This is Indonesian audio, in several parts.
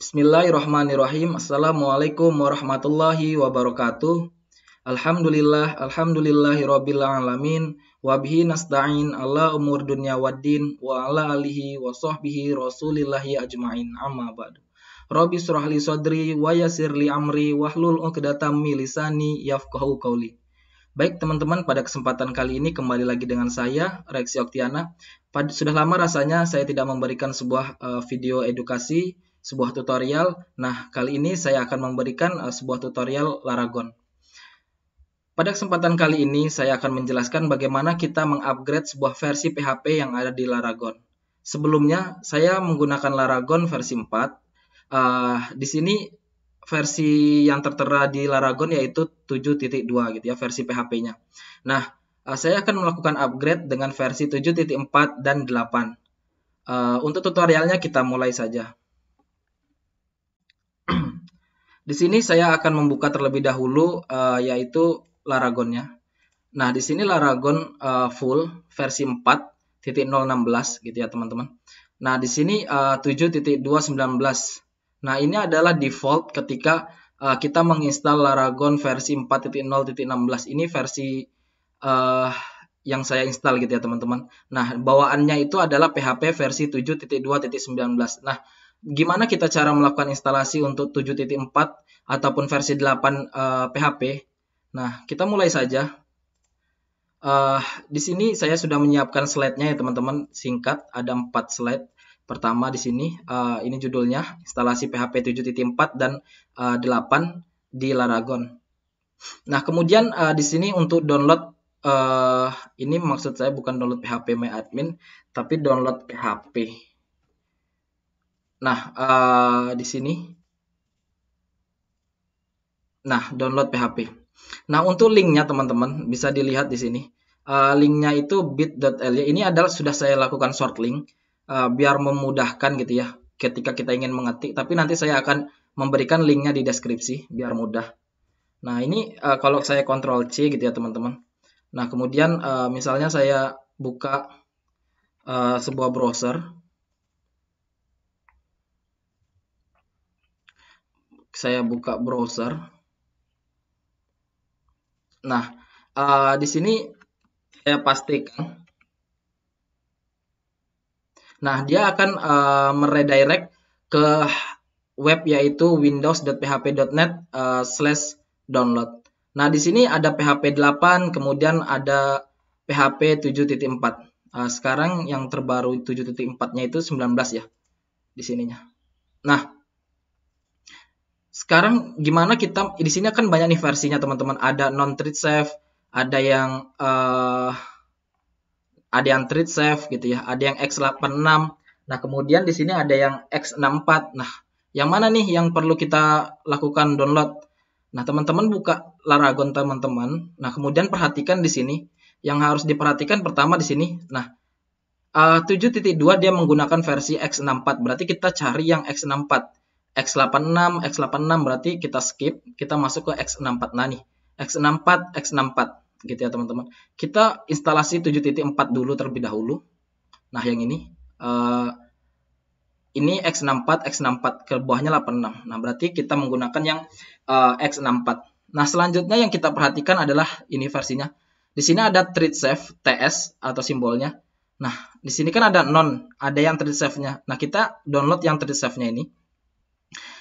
Bismillahirrahmanirrahim. Assalamualaikum warahmatullahi wabarakatuh. Alhamdulillahirabbil alamin wa bihi nasta'in ala umur dunya waddin wa ala alihi wa sahbihi rasulillahi ajmain. Amma ba'du. Rabbi shrah li sadri wa yassir li amri wahlul 'uqdatam min lisani yafqahu qawli. Baik teman-teman, pada kesempatan kali ini kembali lagi dengan saya, Reksi Oktiana. Sudah lama rasanya saya tidak memberikan sebuah video edukasi, sebuah tutorial. Nah, kali ini saya akan memberikan sebuah tutorial Laragon. Pada kesempatan kali ini saya akan menjelaskan bagaimana kita mengupgrade sebuah versi PHP yang ada di Laragon. Sebelumnya saya menggunakan Laragon versi 4. Di sini versi yang tertera di Laragon yaitu 7.2 gitu ya, versi PHP-nya. Nah, saya akan melakukan upgrade dengan versi 7.4 dan 8. Untuk tutorialnya kita mulai saja. Di sini saya akan membuka terlebih dahulu yaitu Laragonnya. Nah, di sini Laragon full versi 4.016 gitu ya, teman-teman. Nah, di sini 7.219. Nah, ini adalah default ketika kita menginstal Laragon versi 4.0.16. Ini versi yang saya install gitu ya, teman-teman. Nah, bawaannya itu adalah PHP versi 7.2.19. Nah, gimana kita cara melakukan instalasi untuk 7.4 ataupun versi 8 PHP? Nah, kita mulai saja. Di sini saya sudah menyiapkan slide-nya ya, teman-teman. Singkat, ada 4 slide. Pertama di sini, ini judulnya, instalasi PHP 7.4 dan 8 di Laragon. Nah, kemudian di sini untuk download, ini maksud saya bukan download PHP MyAdmin, tapi download PHP. Nah, di sini. Nah, download PHP. Nah, untuk linknya teman-teman bisa dilihat di sini. Linknya itu bit.ly. Ini adalah sudah saya lakukan short link biar memudahkan gitu ya ketika kita ingin mengetik. Tapi nanti saya akan memberikan linknya di deskripsi biar mudah. Nah, ini kalau saya Ctrl C gitu ya, teman-teman. Nah, kemudian misalnya saya buka sebuah browser. Saya buka browser. Nah, di sini saya pastikan. Nah, dia akan meredirect ke web yaitu windows.php.net/download. Nah, di sini ada PHP 8, kemudian ada PHP 7.4. Sekarang yang terbaru 7.4-nya itu 19 ya di sininya. Nah, sekarang gimana kita di sini akan banyak nih versinya, teman-teman. Ada non-thread safe, ada yang thread safe gitu ya, ada yang X86. Nah, kemudian di sini ada yang X64. Nah, yang mana nih yang perlu kita lakukan download? Nah, teman-teman buka Laragon teman-teman. Nah, kemudian perhatikan di sini. Yang harus diperhatikan pertama di sini. Nah, 7.2 dia menggunakan versi X64. Berarti kita cari yang X64. X86 berarti kita skip, kita masuk ke X64. Nah nih, X64 gitu ya, teman-teman. Kita instalasi 7.4 dulu terlebih dahulu. Nah, yang ini X64 ke bawahnya 86. Nah, berarti kita menggunakan yang X64. Nah, selanjutnya yang kita perhatikan adalah ini versinya. Di sini ada thread safe TS atau simbolnya. Nah, di sini kan ada ada yang thread safe-nya. Nah, kita download yang thread safe-nya ini.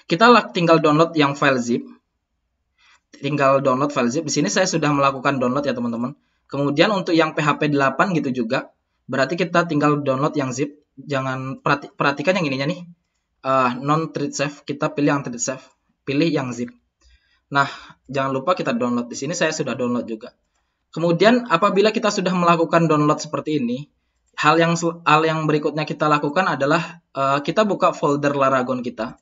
Kita tinggal download yang file zip. Tinggal download file zip. Di sini saya sudah melakukan download ya, teman-teman. Kemudian untuk yang PHP 8 gitu juga. Berarti kita tinggal download yang zip. Jangan perhatikan yang ininya nih. Non thread safe. Kita pilih yang thread safe. Pilih yang zip. Nah, jangan lupa kita download. Di sini saya sudah download juga. Kemudian apabila kita sudah melakukan download seperti ini, hal yang berikutnya kita lakukan adalah kita buka folder Laragon kita.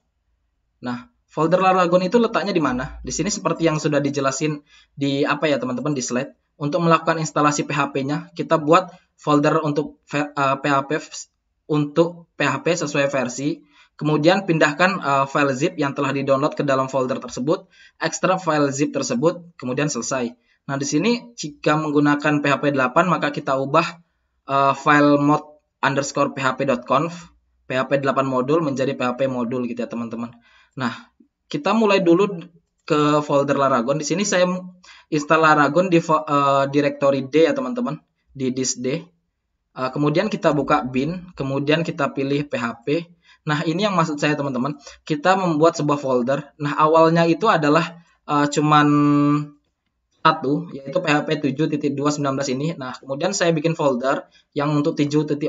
Nah, folder Laragon itu letaknya di mana? Di sini seperti yang sudah dijelasin di teman-teman di slide. Untuk melakukan instalasi PHP-nya, kita buat folder untuk PHP sesuai versi. Kemudian pindahkan file zip yang telah di-download ke dalam folder tersebut, ekstrak file zip tersebut, kemudian selesai. Nah, di sini jika menggunakan PHP 8, maka kita ubah file mod_php.conf PHP 8 modul menjadi PHP modul gitu ya, teman-teman. Nah, kita mulai dulu ke folder Laragon. Di sini saya install Laragon di directory D ya teman-teman, di disk D. Kemudian kita buka bin, kemudian kita pilih PHP. Nah, ini yang maksud saya teman-teman. Kita membuat sebuah folder. Nah, awalnya itu adalah cuman satu, yaitu PHP 7.2.19 ini. Nah, kemudian saya bikin folder yang untuk 7.4.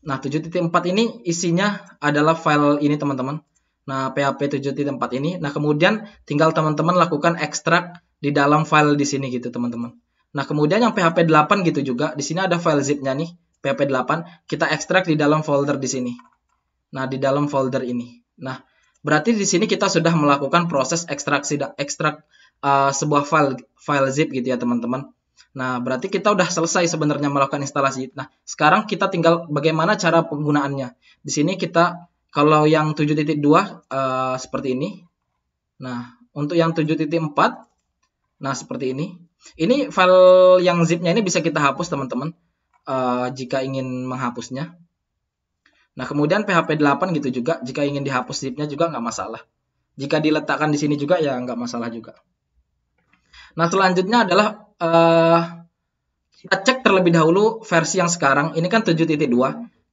Nah, 7.4 ini isinya adalah file ini teman-teman. Nah, PHP 7.4 ini. Nah, kemudian tinggal teman-teman lakukan ekstrak di dalam file di sini gitu, teman-teman. Nah, kemudian yang PHP 8 gitu juga. Di sini ada file zip-nya nih, PHP 8. Kita ekstrak di dalam folder di sini. Nah, di dalam folder ini. Nah, berarti di sini kita sudah melakukan proses ekstrak sebuah file zip gitu ya, teman-teman. Nah, berarti kita udah selesai sebenarnya melakukan instalasi. Nah, sekarang kita tinggal bagaimana cara penggunaannya. Di sini kita kalau yang 7.2 seperti ini. Nah, untuk yang 7.4 nah seperti ini. Ini file yang zip-nya ini bisa kita hapus teman-teman jika ingin menghapusnya. Nah, kemudian PHP 8 gitu juga, jika ingin dihapus zip-nya juga nggak masalah. Jika diletakkan di sini juga ya nggak masalah juga. Nah, selanjutnya adalah kita cek terlebih dahulu versi yang sekarang. Ini kan 7.2.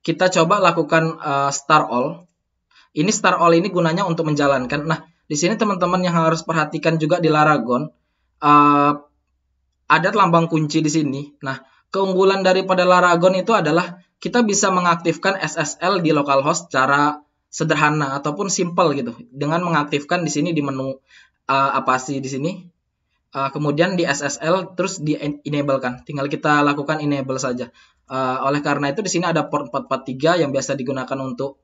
Kita coba lakukan start all. Ini start all ini gunanya untuk menjalankan. Nah, di sini teman-teman yang harus perhatikan juga di Laragon, ada lambang kunci di sini. Nah, keunggulan daripada Laragon itu adalah kita bisa mengaktifkan SSL di localhost secara sederhana ataupun simple gitu, dengan mengaktifkan di sini di menu apa sih di sini. Kemudian di SSL terus di enablekan. Tinggal kita lakukan enable saja. Oleh karena itu di sini ada port 443 yang biasa digunakan untuk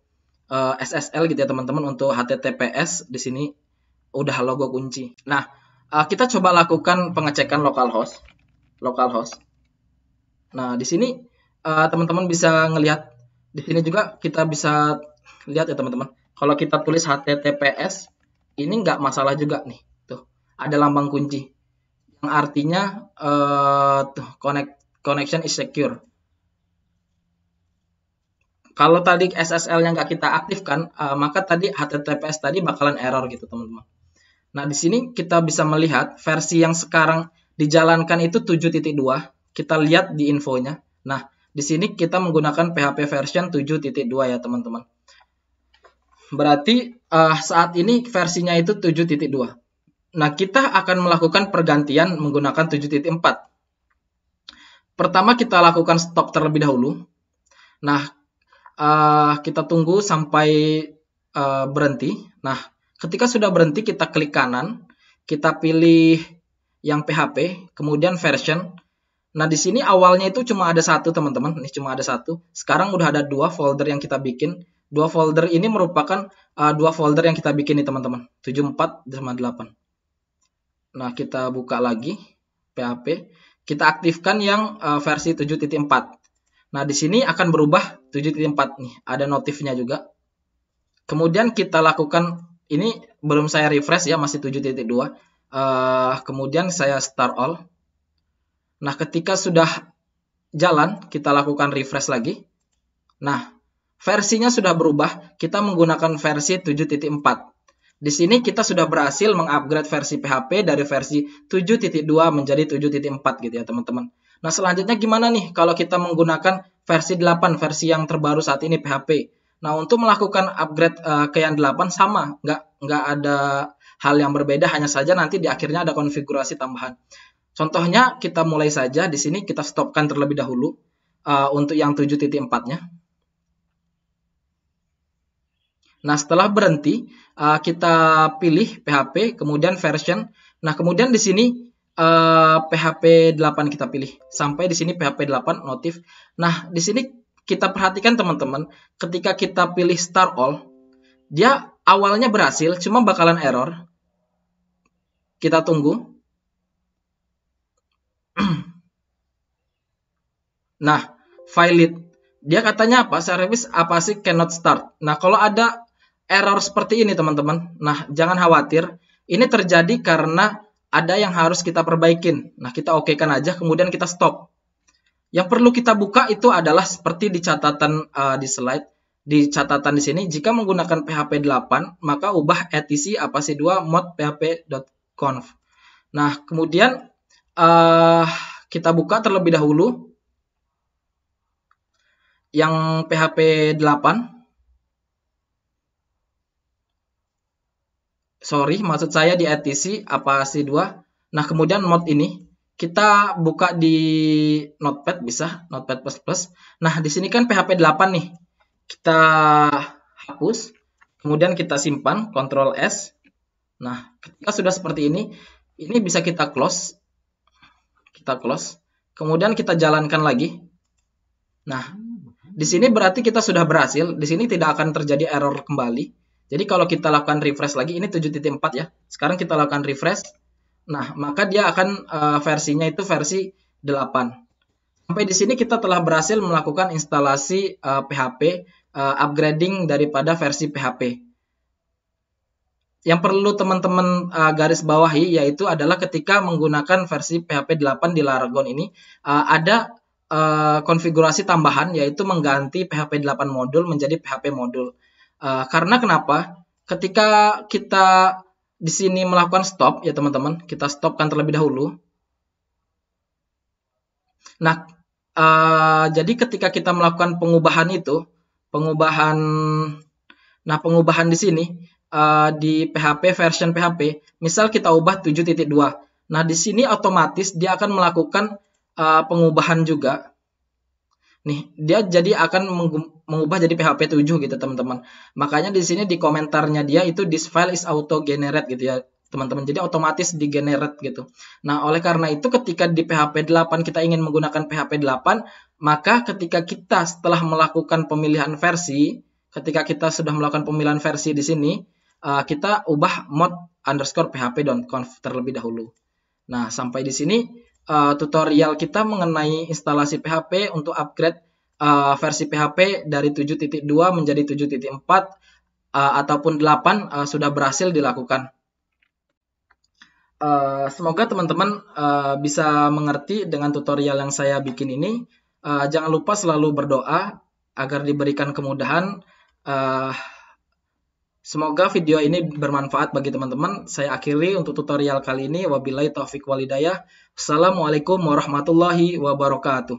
SSL gitu ya teman-teman. Untuk HTTPS di sini udah logo kunci. Nah, kita coba lakukan pengecekan localhost. Nah, di sini teman-teman bisa ngelihat. Di sini juga kita bisa lihat ya teman-teman. Kalau kita tulis HTTPS ini nggak masalah juga nih. Tuh, ada lambang kunci. Yang artinya connection is secure. Kalau tadi SSL-nya nggak kita aktifkan, maka tadi HTTPS tadi bakalan error gitu teman-teman. Nah, di sini kita bisa melihat versi yang sekarang dijalankan itu 7.2. Kita lihat di infonya. Nah, di sini kita menggunakan PHP version 7.2 ya teman-teman. Berarti saat ini versinya itu 7.2. Nah, kita akan melakukan pergantian menggunakan 7.4. Pertama kita lakukan stop terlebih dahulu. Nah, kita tunggu sampai berhenti. Nah, ketika sudah berhenti kita klik kanan, kita pilih yang PHP, kemudian version. Nah, di sini awalnya itu cuma ada satu teman-teman, ini cuma ada satu. Sekarang udah ada 2 folder yang kita bikin. 2 folder ini merupakan 2 folder yang kita bikin nih teman-teman, 74 sama 8. Nah, kita buka lagi PHP, kita aktifkan yang versi 7.4. Nah, di sini akan berubah 7.4 nih, ada notifnya juga. Kemudian kita lakukan, ini belum saya refresh ya, masih 7.2. Kemudian saya start all. Nah, ketika sudah jalan, kita lakukan refresh lagi. Nah, versinya sudah berubah, kita menggunakan versi 7.4. Di sini kita sudah berhasil mengupgrade versi PHP dari versi 7.2 menjadi 7.4 gitu ya teman-teman. Nah, selanjutnya gimana nih kalau kita menggunakan versi 8, versi yang terbaru saat ini PHP. Nah, untuk melakukan upgrade ke yang 8 sama, nggak ada hal yang berbeda, hanya saja nanti di akhirnya ada konfigurasi tambahan. Contohnya kita mulai saja, di sini kita stopkan terlebih dahulu untuk yang 7.4-nya. Nah, setelah berhenti, kita pilih PHP, kemudian version. Nah, kemudian di sini PHP 8 kita pilih. Sampai di sini PHP 8 notif. Nah, di sini kita perhatikan teman-teman, ketika kita pilih start all, dia awalnya berhasil, cuma bakalan error. Kita tunggu. Nah, valid. Dia katanya apa? Service apa sih cannot start. Nah, kalau ada error seperti ini teman-teman, nah jangan khawatir. Ini terjadi karena ada yang harus kita perbaikin. Nah, kita okekan aja, kemudian kita stop. Yang perlu kita buka itu adalah seperti di catatan di slide. di catatan di sini, jika menggunakan PHP 8, maka ubah etc apc2 mod php.conf. Nah, kemudian kita buka terlebih dahulu yang PHP 8. Sorry, maksud saya di etc apc2. Nah, kemudian mod ini kita buka di Notepad, bisa Notepad++. Nah, di sini kan PHP 8 nih. Kita hapus, kemudian kita simpan, Ctrl S. Nah, ketika sudah seperti ini bisa kita close. Kita close. Kemudian kita jalankan lagi. Nah, di sini berarti kita sudah berhasil. Di sini tidak akan terjadi error kembali. Jadi kalau kita lakukan refresh lagi, ini 7.4 ya. Sekarang kita lakukan refresh. Nah, maka dia akan versinya itu versi 8. Sampai di sini kita telah berhasil melakukan instalasi PHP, upgrading daripada versi PHP. Yang perlu teman-teman garis bawahi yaitu adalah ketika menggunakan versi PHP 8 di Laragon ini, ada konfigurasi tambahan yaitu mengganti PHP 8 modul menjadi PHP modul. Karena kenapa? Ketika kita di sini melakukan stop ya teman-teman, kita stopkan terlebih dahulu. Nah, jadi ketika kita melakukan pengubahan itu, pengubahan di sini di PHP version PHP, misal kita ubah 7.2. Nah, di sini otomatis dia akan melakukan pengubahan juga. Nih, dia jadi akan mengubah jadi PHP 7 gitu, teman-teman. Makanya di sini di komentarnya dia itu this file is auto generate gitu ya, teman-teman. Jadi otomatis di generate gitu. Nah, oleh karena itu ketika di PHP 8 kita ingin menggunakan PHP 8, maka ketika kita setelah melakukan pemilihan versi, ketika kita sudah melakukan pemilihan versi di sini, kita ubah mod_php.conf terlebih dahulu. Nah, sampai di sini tutorial kita mengenai instalasi PHP untuk upgrade versi PHP dari 7.2 menjadi 7.4 ataupun 8 sudah berhasil dilakukan. Semoga teman-teman bisa mengerti dengan tutorial yang saya bikin ini. Jangan lupa selalu berdoa agar diberikan kemudahan. Semoga video ini bermanfaat bagi teman-teman. Saya akhiri untuk tutorial kali ini. Wabillahi taufiq walhidayah. Assalamualaikum warahmatullahi wabarakatuh.